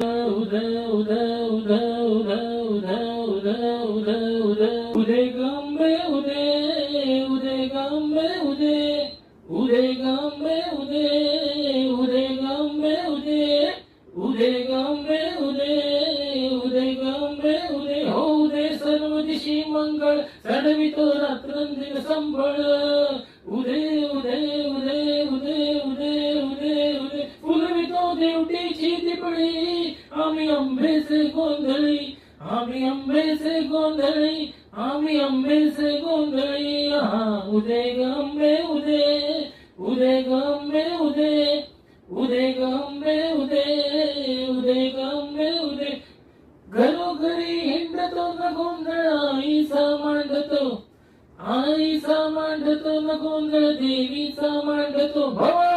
उदय उदय उदय उदय उदय उदय उदय उदय उदय गंबे उदय उदय गंबे उदय उदय गंबे उदय उदय गंबे उदय उदय गंबे उदय उदय गंबे उदय हो उदय सर्व दिशी मंगळ चढवितो रात्रंदिन संबळ उदय उदय उदय उदय उदय उदय उदय फुलवितो देवटीची दिपळी आम्ही अंबेचे गोंधळी आम्ही अंबेचे गोंधळी आम्ही अंबेचे गोंधळी उदय गंबे उदय उदय गंबे उदय उदय गंबे उदय उदय गंबे उदय घरोघरी हिंडतो न गोंधळ आईचा मांडतो न गोंधळ देवीचा मांडतो भवा